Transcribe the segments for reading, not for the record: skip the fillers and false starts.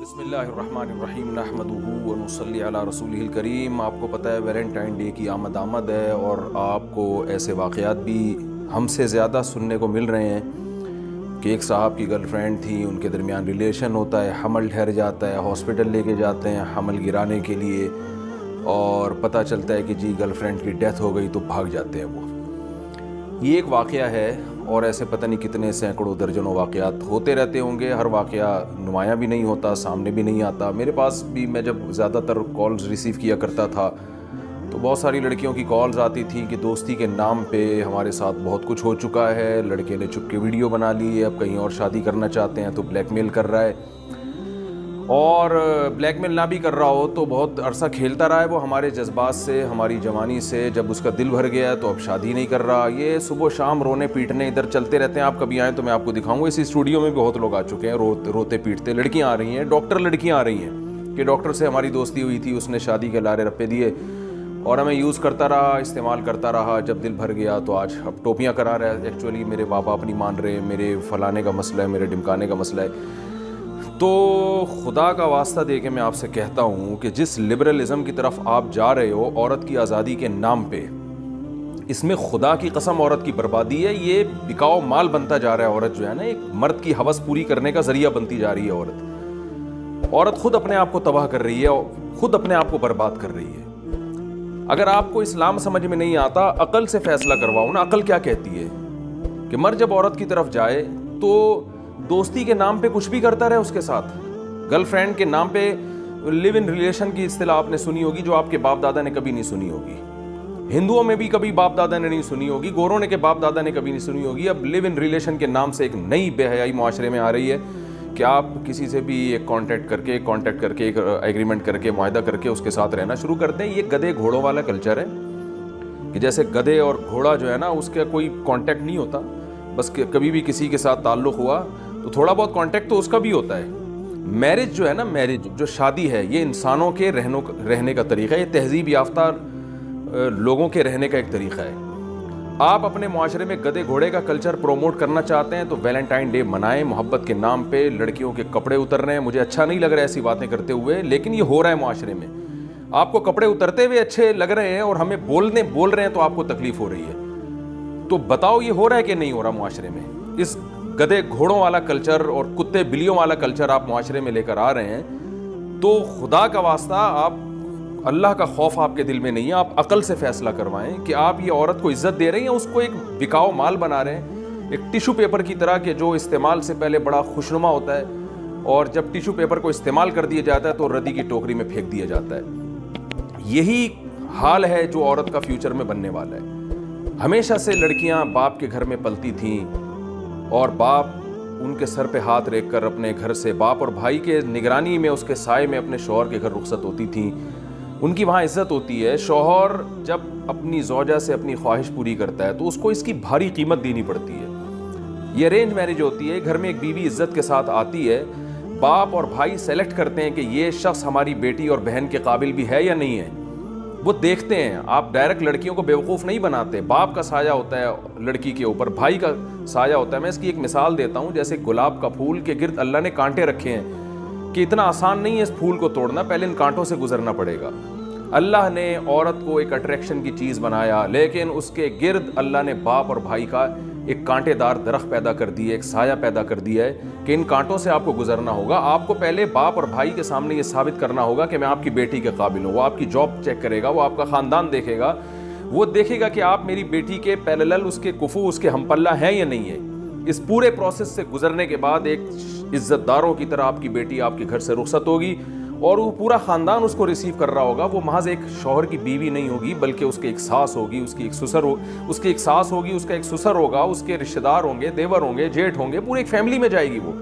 بسم اللہ الرحمن الرحیم نحمدہ ونصلی علی رسولہ الکریم۔ آپ کو پتہ ہے ویلنٹائن ڈے کی آمد ہے اور آپ کو ایسے واقعات بھی ہم سے زیادہ سننے کو مل رہے ہیں کہ ایک صاحب کی گرل فرینڈ تھی، ان کے درمیان ریلیشن ہوتا ہے، حمل ٹھہر جاتا ہے، ہاسپٹل لے کے جاتے ہیں حمل گرانے کے لیے اور پتہ چلتا ہے کہ جی گرل فرینڈ کی ڈیتھ ہو گئی تو بھاگ جاتے ہیں وہ۔ یہ ایک واقعہ ہے اور ایسے پتہ نہیں کتنے سینکڑوں درجنوں واقعات ہوتے رہتے ہوں گے۔ ہر واقعہ نمایاں بھی نہیں ہوتا، سامنے بھی نہیں آتا۔ میرے پاس بھی میں جب زیادہ تر کالز ریسیو کیا کرتا تھا تو بہت ساری لڑکیوں کی کالز آتی تھی کہ دوستی کے نام پہ ہمارے ساتھ بہت کچھ ہو چکا ہے، لڑکے نے چھپ کے ویڈیو بنا لی ہے، اب کہیں اور شادی کرنا چاہتے ہیں تو بلیک میل کر رہا ہے، اور بلیک میل نہ بھی کر رہا ہو تو بہت عرصہ کھیلتا رہا ہے وہ ہمارے جذبات سے، ہماری جوانی سے۔ جب اس کا دل بھر گیا ہے تو اب شادی نہیں کر رہا۔ یہ صبح و شام رونے پیٹنے ادھر چلتے رہتے ہیں۔ آپ کبھی آئیں تو میں آپ کو دکھاؤں گا، اسی اسٹوڈیو میں بہت لوگ آ چکے ہیں روتے پیٹتے۔ لڑکیاں آ رہی ہیں، ڈاکٹر لڑکیاں آ رہی ہیں کہ ڈاکٹر سے ہماری دوستی ہوئی تھی، اس نے شادی کے لارے رپے دیے اور ہمیں یوز کرتا رہا، استعمال کرتا رہا۔ جب دل بھر گیا تو آج اب ٹوپیاں کرا رہا ہے، ایکچولی میرے باپ آپ نہیں مان رہے، میرے فلانے کا مسئلہ ہے، میرے ڈمکانے کا مسئلہ ہے۔ تو خدا کا واسطہ دے کے میں آپ سے کہتا ہوں کہ جس لبرلزم کی طرف آپ جا رہے ہو عورت کی آزادی کے نام پہ، اس میں خدا کی قسم عورت کی بربادی ہے۔ یہ بکاؤ مال بنتا جا رہا ہے۔ عورت جو ہے نا، ایک مرد کی ہوس پوری کرنے کا ذریعہ بنتی جا رہی ہے۔ عورت خود اپنے آپ کو تباہ کر رہی ہے اور خود اپنے آپ کو برباد کر رہی ہے۔ اگر آپ کو اسلام سمجھ میں نہیں آتا، عقل سے فیصلہ کرواؤ نا۔ عقل کیا کہتی ہے کہ مرد جب عورت کی طرف جائے تو دوستی کے نام پہ کچھ بھی کرتا رہے اس کے ساتھ۔ گرل فرینڈ کے نام پہ لیو ان ریلیشن کی اصطلاح آپ نے سنی ہوگی، جو آپ کے باپ دادا نے کبھی نہیں سنی ہوگی۔ ہندوؤں میں بھی کبھی باپ دادا نے نہیں سنی ہوگی، گوروں نے کے باپ دادا نے کبھی نہیں سنی ہوگی۔ اب لیو ان ریلیشن کے نام سے ایک نئی بے حیائی معاشرے میں آ رہی ہے کہ آپ کسی سے بھی ایک کانٹیکٹ کر کے ایک ایگریمنٹ کر کے معاہدہ کر کے اس کے ساتھ رہنا شروع کر دیں۔ یہ گدھے گھوڑوں والا کلچر ہے کہ جیسے گدھے اور گھوڑا جو ہے نا، اس کا کوئی کانٹیکٹ نہیں ہوتا، بس کبھی بھی کسی کے ساتھ تعلق ہوا تو تھوڑا بہت کانٹیکٹ تو اس کا بھی ہوتا ہے۔ میرج جو ہے نا، میرج جو شادی ہے، یہ انسانوں کے رہنے کا طریقہ ہے، یہ تہذیب یافتہ لوگوں کے رہنے کا ایک طریقہ ہے۔ آپ اپنے معاشرے میں گدھے گھوڑے کا کلچر پروموٹ کرنا چاہتے ہیں تو ویلنٹائن ڈے منائیں، محبت کے نام پہ لڑکیوں کے کپڑے اتر رہے ہیں۔ مجھے اچھا نہیں لگ رہا ہے ایسی باتیں کرتے ہوئے، لیکن یہ ہو رہا ہے معاشرے میں۔ آپ کو کپڑے اترتے ہوئے اچھے لگ رہے ہیں اور ہمیں بول رہے ہیں تو آپ کو تکلیف ہو رہی ہے۔ تو بتاؤ یہ ہو رہا ہے کہ نہیں ہو رہا معاشرے میں؟ اس گدھے گھوڑوں والا کلچر اور کتے بلیوں والا کلچر آپ معاشرے میں لے کر آ رہے ہیں تو خدا کا واسطہ آپ، اللہ کا خوف آپ کے دل میں نہیں ہے، آپ عقل سے فیصلہ کروائیں کہ آپ یہ عورت کو عزت دے رہے ہیں یا اس کو ایک بکاؤ مال بنا رہے ہیں، ایک ٹیشو پیپر کی طرح کہ جو استعمال سے پہلے بڑا خوشنما ہوتا ہے اور جب ٹیشو پیپر کو استعمال کر دیا جاتا ہے تو ردی کی ٹوکری میں پھینک دیا جاتا ہے۔ یہی حال ہے جو عورت کا فیوچر میں بننے والا ہے۔ ہمیشہ سے لڑکیاں باپ کے گھر میں پلتی تھیں اور باپ ان کے سر پہ ہاتھ رکھ کر اپنے گھر سے، باپ اور بھائی کے نگرانی میں، اس کے سائے میں اپنے شوہر کے گھر رخصت ہوتی تھیں۔ ان کی وہاں عزت ہوتی ہے۔ شوہر جب اپنی زوجہ سے اپنی خواہش پوری کرتا ہے تو اس کو اس کی بھاری قیمت دینی پڑتی ہے۔ یہ ارینج میرج ہوتی ہے، گھر میں ایک بیوی عزت کے ساتھ آتی ہے، باپ اور بھائی سیلیکٹ کرتے ہیں کہ یہ شخص ہماری بیٹی اور بہن کے قابل بھی ہے یا نہیں ہے، وہ دیکھتے ہیں۔ آپ ڈائریکٹ لڑکیوں کو بیوقوف نہیں بناتے۔ باپ کا سایہ ہوتا ہے لڑکی کے اوپر، بھائی کا سایہ ہوتا ہے۔ میں اس کی ایک مثال دیتا ہوں، جیسے گلاب کا پھول کے گرد اللہ نے کانٹے رکھے ہیں کہ اتنا آسان نہیں ہے اس پھول کو توڑنا، پہلے ان کانٹوں سے گزرنا پڑے گا۔ اللہ نے عورت کو ایک اٹریکشن کی چیز بنایا، لیکن اس کے گرد اللہ نے باپ اور بھائی کا ایک کانٹے دار درخت پیدا کر دی ہے، ایک سایہ پیدا کر دیا ہے کہ ان کانٹوں سے آپ کو گزرنا ہوگا۔ آپ کو پہلے باپ اور بھائی کے سامنے یہ ثابت کرنا ہوگا کہ میں آپ کی بیٹی کے قابل ہوں۔ وہ آپ کی جاب چیک کرے گا، وہ آپ کا خاندان دیکھے گا، وہ دیکھے گا کہ آپ میری بیٹی کے پیرالل، اس کے کفو، اس کے ہم پلہ ہیں یا نہیں ہے۔ اس پورے پروسیس سے گزرنے کے بعد ایک عزت داروں کی طرح آپ کی بیٹی آپ کے گھر سے رخصت ہوگی اور وہ پورا خاندان اس کو ریسیو کر رہا ہوگا۔ وہ محض ایک شوہر کی بیوی نہیں ہوگی، بلکہ اس کی ایک ساس ہوگی، اس کی ایک ساس ہوگی، اس کا ایک سسر ہوگا، اس کے رشتہ دار ہوں گے، دیور ہوں گے، جیٹھ ہوں گے، پوری ایک فیملی میں جائے گی وہ۔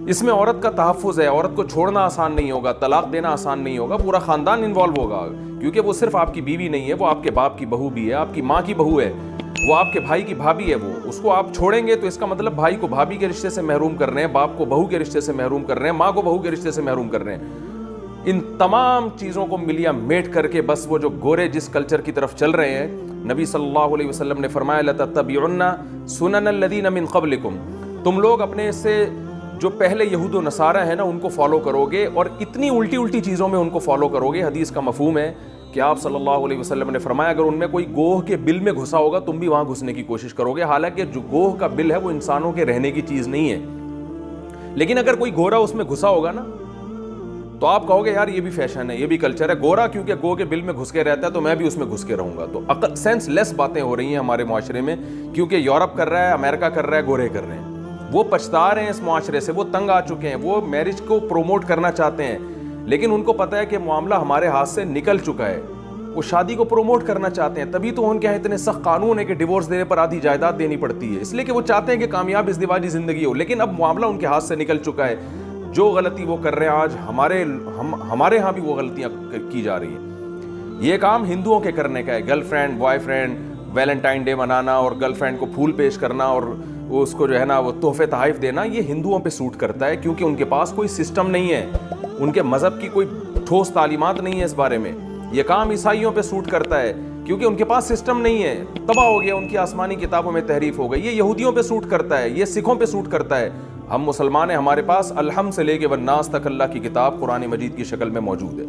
اس میں عورت کا تحفظ ہے۔ عورت کو چھوڑنا آسان نہیں ہوگا، طلاق دینا آسان نہیں ہوگا، پورا خاندان انوالو ہوگا، کیونکہ وہ صرف آپ کی بیوی نہیں ہے، وہ آپ کے باپ کی بہو بھی ہے، آپ کی ماں کی بہو ہے، وہ آپ کے بھائی کی بھابھی ہے۔ وہ اس کو آپ چھوڑیں گے تو اس کا مطلب بھائی کو بھابھی کے رشتے سے محروم کر رہے ہیں، باپ کو بہو کے رشتے سے محروم کر رہے ہیں، ماں کو بہو کے رشتے سے محروم کر رہے ہیں۔ ان تمام چیزوں کو ملیا میٹ کر کے بس وہ جو گورے جس کلچر کی طرف چل رہے ہیں، نبی صلی اللہ علیہ وسلم نے فرمایا لَتَتَّبِعُنَّ سُنَنَ الَّذِينَ مِن قَبْلِكُمْ، تم لوگ اپنے سے جو پہلے یہود و نصارہ ہیں نا ان کو فالو کرو گے اور اتنی الٹی الٹی چیزوں میں ان کو فالو کرو گے. حدیث کا مفہوم ہے کہ آپ صلی اللہ علیہ وسلم نے فرمایا اگر ان میں کوئی گوہ کے بل میں گھسا ہوگا تم بھی وہاں گھسنے کی کوشش کرو گے, حالانکہ جو گوہ کا بل ہے وہ انسانوں کے رہنے کی چیز نہیں ہے. لیکن اگر کوئی گورا اس میں گھسا ہوگا نا تو آپ کہو گے یار یہ بھی فیشن ہے, یہ بھی کلچر ہے, گورا کیونکہ گو کے بل میں گھس کے رہتا ہے تو میں بھی اس میں گھس کے رہوں گا. تو عقل سینس لیس باتیں ہو رہی ہیں ہمارے معاشرے میں, کیونکہ یورپ کر رہا ہے, امریکہ کر رہا ہے, گورے کر رہے ہیں, وہ پچھتا رہے ہیں اس معاشرے سے, وہ تنگ آ چکے ہیں, وہ میرج کو پروموٹ کرنا چاہتے ہیں لیکن ان کو پتہ ہے کہ معاملہ ہمارے ہاتھ سے نکل چکا ہے, وہ شادی کو پروموٹ کرنا چاہتے ہیں. تبھی تو ان کے یہاں اتنے سخت قانون ہے کہ ڈیورس دینے پر آدھی جائیداد دینی پڑتی ہے, اس لیے کہ وہ چاہتے ہیں کہ کامیاب ازدواجی زندگی ہو. لیکن اب معاملہ ان کے ہاتھ سے نکل چکا ہے, جو غلطی وہ کر رہے ہیں آج ہمارے ہاں بھی وہ غلطیاں کی جا رہی ہیں. یہ کام ہندوؤں کے کرنے کا ہے, girl friend boy friend Valentine day منانا اور گرل فرینڈ کو پھول پیش کرنا اور اس کو جو ہے نا وہ تحفے تحائف دینا, یہ ہندوؤں پہ سوٹ کرتا ہے کیونکہ ان کے پاس کوئی سسٹم نہیں ہے, ان کے مذہب کی کوئی ٹھوس تعلیمات نہیں ہے اس بارے میں. یہ کام عیسائیوں پہ سوٹ کرتا ہے کیونکہ ان کے پاس سسٹم نہیں ہے, تباہ ہو گیا, ان کی آسمانی کتابوں میں تحریف ہو گئی. یہ یہودیوں پہ سوٹ کرتا ہے, یہ سکھوں پہ سوٹ کرتا ہے. ہم مسلمان ہیں, ہمارے پاس الحمد سے لے کے والناس تک اللہ کی کتاب قرآن مجید کی شکل میں موجود ہے,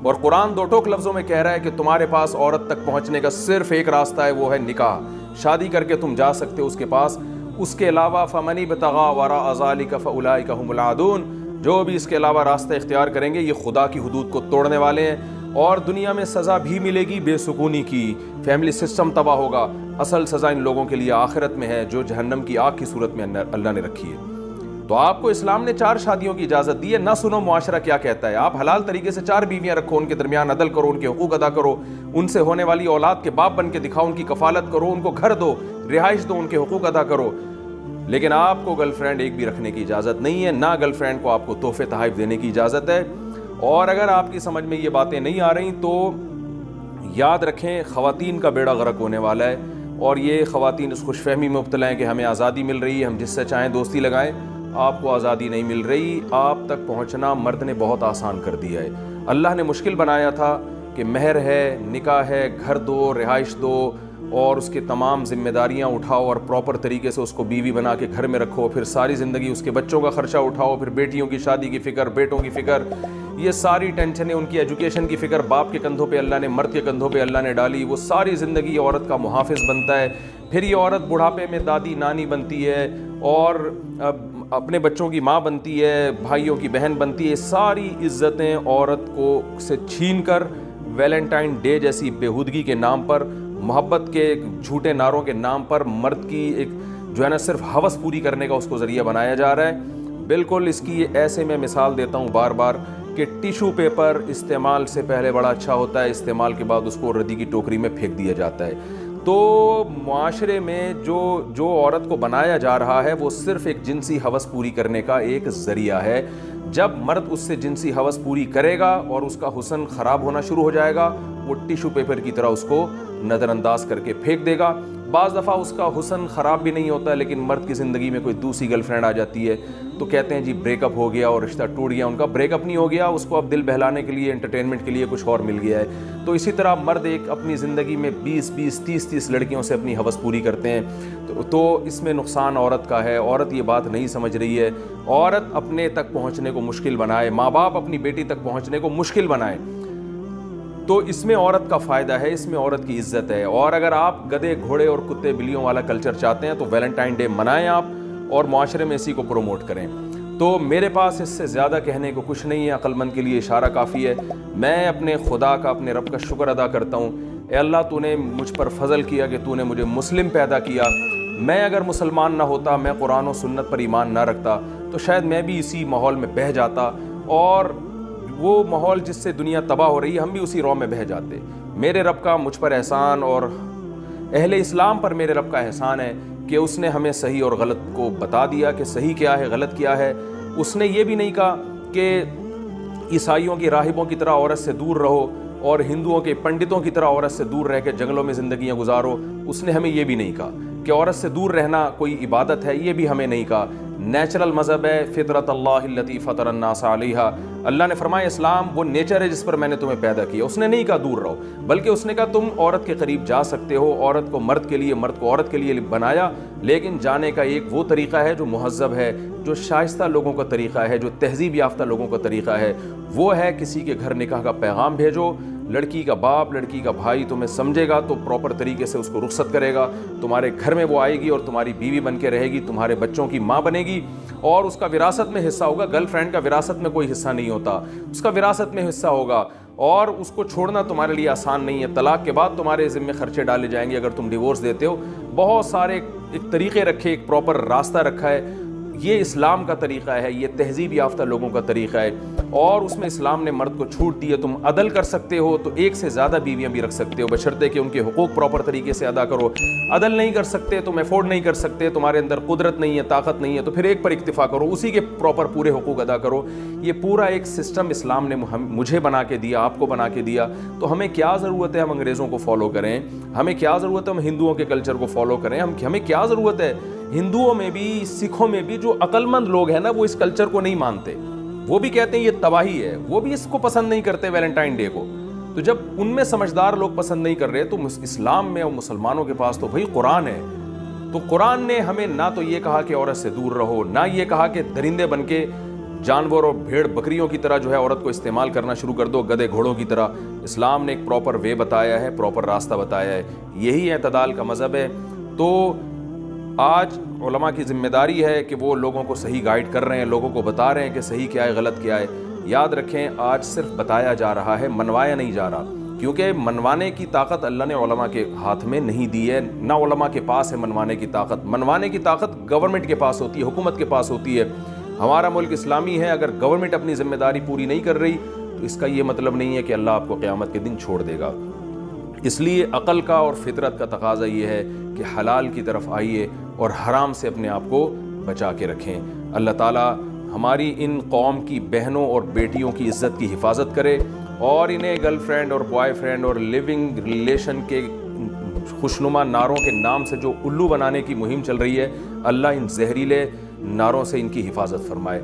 اور قرآن دو ٹوک لفظوں میں کہہ رہا ہے کہ تمہارے پاس عورت تک پہنچنے کا صرف ایک راستہ ہے, وہ ہے نکاح. شادی کر کے تم جا سکتے ہو اس کے پاس, اس کے علاوہ فمن ابتغى وراء ذلك فاولئک هم العادون, جو بھی اس کے علاوہ راستہ اختیار کریں گے یہ خدا کی حدود کو توڑنے والے ہیں, اور دنیا میں سزا بھی ملے گی بے سکونی کی, فیملی سسٹم تباہ ہوگا. اصل سزا ان لوگوں کے لیے آخرت میں ہے جو جہنم کی آگ کی صورت میں اللہ نے رکھی ہے. تو آپ کو اسلام نے 4 شادیوں کی اجازت دی ہے, نہ سنو معاشرہ کیا کہتا ہے. آپ حلال طریقے سے 4 بیویاں رکھو, ان کے درمیان عدل کرو, ان کے حقوق ادا کرو, ان سے ہونے والی اولاد کے باپ بن کے دکھاؤ, ان کی کفالت کرو, ان کو گھر دو, رہائش دو, ان کے حقوق ادا کرو. لیکن آپ کو گرل فرینڈ ایک بھی رکھنے کی اجازت نہیں ہے, نہ گرل فرینڈ کو آپ کو تحفے تحائف دینے کی اجازت ہے. اور اگر آپ کی سمجھ میں یہ باتیں نہیں آ رہی تو یاد رکھیں خواتین کا بیڑا غرق ہونے والا ہے, اور یہ خواتین اس خوش فہمی میں مبتلا ہیں کہ ہمیں آزادی مل رہی ہے, ہم جس سے چاہیں دوستی لگائیں. آپ کو آزادی نہیں مل رہی, آپ تک پہنچنا مرد نے بہت آسان کر دیا ہے. اللہ نے مشکل بنایا تھا کہ مہر ہے, نکاح ہے, گھر دو, رہائش دو, اور اس کے تمام ذمہ داریاں اٹھاؤ اور پراپر طریقے سے اس کو بیوی بنا کے گھر میں رکھو, پھر ساری زندگی اس کے بچوں کا خرچہ اٹھاؤ, پھر بیٹیوں کی شادی کی فکر, بیٹوں کی فکر, یہ ساری ٹینشنیں, ان کی ایجوکیشن کی فکر باپ کے کندھوں پہ اللہ نے, مرد کے کندھوں پہ اللہ نے ڈالی. وہ ساری زندگی عورت کا محافظ بنتا ہے, پھر یہ عورت بڑھاپے میں دادی نانی بنتی ہے اور اپنے بچوں کی ماں بنتی ہے, بھائیوں کی بہن بنتی ہے. ساری عزتیں عورت کو سے چھین کر ویلنٹائن ڈے جیسی بےہودگی کے نام پر, محبت کے جھوٹے نعروں کے نام پر مرد کی ایک جو ہے نا صرف ہوس پوری کرنے کا اس کو ذریعہ بنایا جا رہا ہے. بالکل اس کی ایسے میں مثال دیتا ہوں بار بار کہ ٹیشو پیپر استعمال سے پہلے بڑا اچھا ہوتا ہے, استعمال کے بعد اس کو ردی کی ٹوکری میں پھینک دیا جاتا ہے. تو معاشرے میں جو عورت کو بنایا جا رہا ہے وہ صرف ایک جنسی ہوس پوری کرنے کا ایک ذریعہ ہے. جب مرد اس سے جنسی ہوس پوری کرے گا اور اس کا حسن خراب ہونا شروع ہو جائے گا, وہ ٹیشو پیپر کی طرح اس کو نظر انداز کر کے پھینک دے گا. بعض دفعہ اس کا حسن خراب بھی نہیں ہوتا, لیکن مرد کی زندگی میں کوئی دوسری گرل فرینڈ آ جاتی ہے تو کہتے ہیں جی بریک اپ ہو گیا اور رشتہ ٹوٹ گیا. ان کا بریک اپ نہیں ہو گیا, اس کو اب دل بہلانے کے لیے, انٹرٹینمنٹ کے لیے کچھ اور مل گیا ہے. تو اسی طرح مرد ایک اپنی زندگی میں 20-20 30-30 لڑکیوں سے اپنی ہوس پوری کرتے ہیں. تو اس میں نقصان عورت کا ہے. عورت یہ بات نہیں سمجھ رہی ہے. عورت اپنے تک پہنچنے کو مشکل بنائے, ماں باپ اپنی بیٹی تک پہنچنے کو مشکل بنائے, تو اس میں عورت کا فائدہ ہے, اس میں عورت کی عزت ہے. اور اگر آپ گدھے گھوڑے اور کتے بلیوں والا کلچر چاہتے ہیں تو ویلنٹائن ڈے منائیں آپ اور معاشرے میں اسی کو پروموٹ کریں. تو میرے پاس اس سے زیادہ کہنے کو کچھ نہیں ہے, عقل مند کے لیے اشارہ کافی ہے. میں اپنے خدا کا, اپنے رب کا شکر ادا کرتا ہوں. اے اللہ تو نے مجھ پر فضل کیا کہ تو نے مجھے مسلم پیدا کیا. میں اگر مسلمان نہ ہوتا, میں قرآن و سنت پر ایمان نہ رکھتا, تو شاید میں بھی اسی ماحول میں بہہ جاتا, اور وہ ماحول جس سے دنیا تباہ ہو رہی ہے ہم بھی اسی رو میں بہہ جاتے. میرے رب کا مجھ پر احسان اور اہل اسلام پر میرے رب کا احسان ہے کہ اس نے ہمیں صحیح اور غلط کو بتا دیا کہ صحیح کیا ہے, غلط کیا ہے. اس نے یہ بھی نہیں کہا کہ عیسائیوں کی راہبوں کی طرح عورت سے دور رہو اور ہندوؤں کے پنڈتوں کی طرح عورت سے دور رہ کے جنگلوں میں زندگیاں گزارو. اس نے ہمیں یہ بھی نہیں کہا کہ عورت سے دور رہنا کوئی عبادت ہے, یہ بھی ہمیں نہیں کہا. نیچرل مذہب ہے، فطرت اللہ التی فطر الناس علیہا۔ اللہ نے فرمایا اسلام وہ نیچر ہے جس پر میں نے تمہیں پیدا کیا۔ اس نے نہیں کہا دور رہو، بلکہ اس نے کہا تم عورت کے قریب جا سکتے ہو، عورت کو مرد کے لیے، مرد کو عورت کے لیے بنایا، لیکن جانے کا ایک وہ طریقہ ہے جو مہذب ہے، جو شائستہ لوگوں کا طریقہ ہے، جو تہذیب یافتہ لوگوں کا طریقہ ہے، وہ ہے کسی کے گھر نکاح کا پیغام بھیجو، لڑکی کا باپ، لڑکی کا بھائی تمہیں سمجھے گا تو پراپر طریقے سے اس کو رخصت کرے گا، تمہارے گھر میں وہ آئے گی اور تمہاری بیوی بن کے رہے گی، تمہارے بچوں کی ماں بنے گی، اور اس کا وراثت میں حصہ ہوگا۔ گرل فرینڈ کا وراثت میں کوئی حصہ نہیں ہوتا، اس کا وراثت میں حصہ ہوگا، اور اس کو چھوڑنا تمہارے لیے آسان نہیں ہے۔ طلاق کے بعد تمہارے ذمہ خرچے ڈالے جائیں گے اگر تم ڈیورس دیتے ہو۔ بہت سارے ایک طریقے رکھے، ایک پراپر راستہ رکھا ہے۔ یہ اسلام کا طریقہ ہے، یہ تہذیب یافتہ لوگوں کا طریقہ ہے، اور اس میں اسلام نے مرد کو چھوٹ دی ہے۔ تم عدل کر سکتے ہو تو ایک سے زیادہ بیویاں بھی رکھ سکتے ہو، بشرطے کہ ان کے حقوق پراپر طریقے سے ادا کرو۔ عدل نہیں کر سکتے، تم افورڈ نہیں کر سکتے، تمہارے اندر قدرت نہیں ہے، طاقت نہیں ہے، تو پھر ایک پر اکتفا کرو، اسی کے پراپر پورے حقوق ادا کرو۔ یہ پورا ایک سسٹم اسلام نے مجھے بنا کے دیا، آپ کو بنا کے دیا۔ تو ہمیں کیا ضرورت ہے ہم انگریزوں کو فالو کریں؟ ہمیں کیا ضرورت ہے ہم ہندوؤں کے کلچر کو فالو کریں؟ ہمیں کیا ضرورت ہے؟ ہندوؤں میں بھی، سکھوں میں بھی جو عقل مند لوگ ہیں نا، وہ اس کلچر کو نہیں مانتے، وہ بھی کہتے ہیں یہ تباہی ہے، وہ بھی اس کو پسند نہیں کرتے ویلنٹائن ڈے کو۔ تو جب ان میں سمجھدار لوگ پسند نہیں کر رہے تو اسلام میں اور مسلمانوں کے پاس تو بھائی قرآن ہے، تو قرآن نے ہمیں نہ تو یہ کہا کہ عورت سے دور رہو، نہ یہ کہا کہ درندے بن کے جانور اور بھیڑ بکریوں کی طرح جو ہے عورت کو استعمال کرنا شروع کر دو، گدھے گھوڑوں کی طرح۔ اسلام نے ایک پراپر وے بتایا ہے، پراپر راستہ بتایا ہے، یہی اعتدال کا مذہب ہے۔ تو آج علماء کی ذمہ داری ہے کہ وہ لوگوں کو صحیح گائیڈ کر رہے ہیں، لوگوں کو بتا رہے ہیں کہ صحیح کیا ہے، غلط کیا ہے۔ یاد رکھیں آج صرف بتایا جا رہا ہے، منوایا نہیں جا رہا، کیونکہ منوانے کی طاقت اللہ نے علماء کے ہاتھ میں نہیں دی ہے، نہ علماء کے پاس ہے منوانے کی طاقت۔ منوانے کی طاقت گورنمنٹ کے پاس ہوتی ہے، حکومت کے پاس ہوتی ہے۔ ہمارا ملک اسلامی ہے، اگر گورنمنٹ اپنی ذمہ داری پوری نہیں کر رہی تو اس کا یہ مطلب نہیں ہے کہ اللہ آپ کو قیامت کے دن چھوڑ دے گا۔ اس لیے عقل کا اور فطرت کا تقاضا یہ ہے کہ حلال کی طرف آئیے اور حرام سے اپنے آپ کو بچا کے رکھیں۔ اللہ تعالیٰ ہماری ان قوم کی بہنوں اور بیٹیوں کی عزت کی حفاظت کرے، اور انہیں گرل فرینڈ اور بوائے فرینڈ اور لیونگ ریلیشن کے خوشنما نعروں کے نام سے جو الو بنانے کی مہم چل رہی ہے، اللہ ان زہریلے نعروں سے ان کی حفاظت فرمائے۔